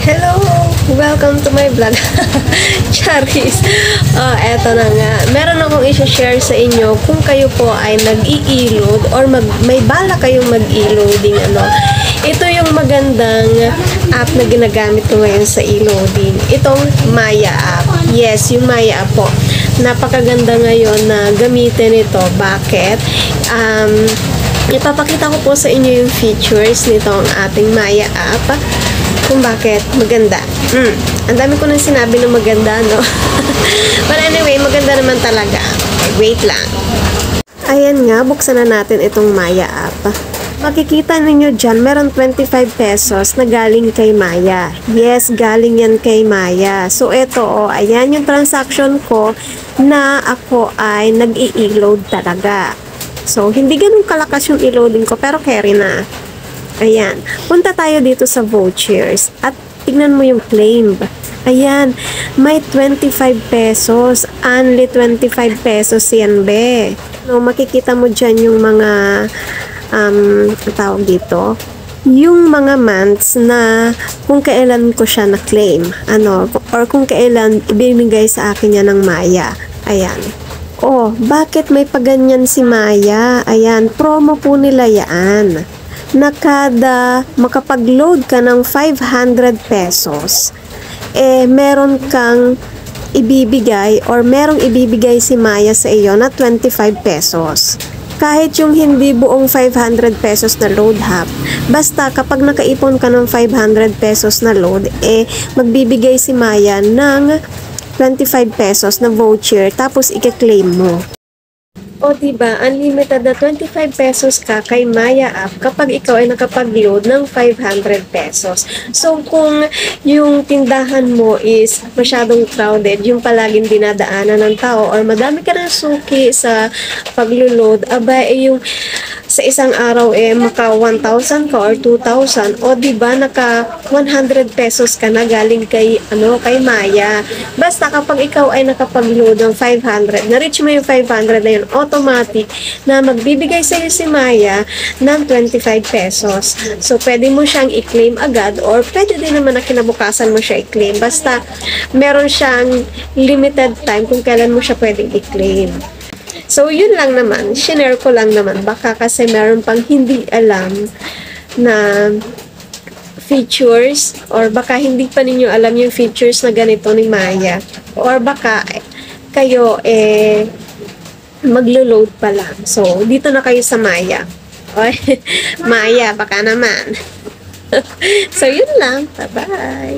Hello! Welcome to my vlog. Charis. Eto na nga. Meron akong i-share sa inyo kung kayo po ay nag-i-load or may bala kayong mag-i-loading. Ito yung magandang app na ginagamit ko ngayon sa e-loading. Itong Maya app. Yes, yung Maya app po. Napakaganda ngayon na gamitin ito. Bakit? Ipapakita ko po sa inyo yung features nitong ating Maya app. Kung bakit maganda. Ang dami ko nang sinabi na maganda, no? But anyway, maganda naman talaga. Okay, wait lang. Ayan nga, buksan na natin itong Maya app. Makikita ninyo dyan, meron 25 pesos na galing kay Maya. Yes, galing yan kay Maya. So, ito, ayan yung transaction ko na ako ay nag-i-load talaga. So, hindi ganun kalakas yung i-loading ko, pero carry na. Ayan. Punta tayo dito sa vouchers at tignan mo yung claim. Ayan. May 25 pesos. Only 25 pesos yan, be. No, makikita mo dyan yung mga tawag dito. Yung mga months na kung kailan ko siya na-claim. Or kung kailan ibinigay sa akin yan ng Maya. Ayan. Oh, bakit may paganyan si Maya? Ayan. Promo po nila yan. Na kada makapag-load ka ng 500 pesos, meron kang ibibigay or merong ibibigay si Maya sa iyo na 25 pesos. Kahit yung hindi buong 500 pesos na load hub, basta kapag nakaipon ka ng 500 pesos na load, magbibigay si Maya ng 25 pesos na voucher tapos i-claim mo. O diba, unlimited na 25 pesos ka kay Maya app kapag ikaw ay nakapag-load ng 500 pesos. So, kung yung tindahan mo is masyadong crowded, yung palaging dinadaanan ng tao, or madami ka ng suki sa pag-load, yung sa isang araw maka 1,000 ka or 2,000, o diba, naka 100 pesos ka na galing kay Maya. Basta kapag ikaw ay nakapag-load ng 500, na-reach mo yung 500 na yun, automatic na magbibigay sa iyo si Maya ng 25 pesos. So, pwede mo siyang i-claim agad or pwede din naman na kinabukasan mo siya i-claim. Basta, meron siyang limited time kung kailan mo siya pwedeng i-claim. So, yun lang naman. Shinare ko lang naman. Baka kasi meron pang hindi alam na features or baka hindi pa ninyo alam yung features na ganito ni Maya. Or baka kayo maglo-load pa lang. So, dito na kayo sa Maya. Maya, baka naman. So, yun lang. Bye-bye!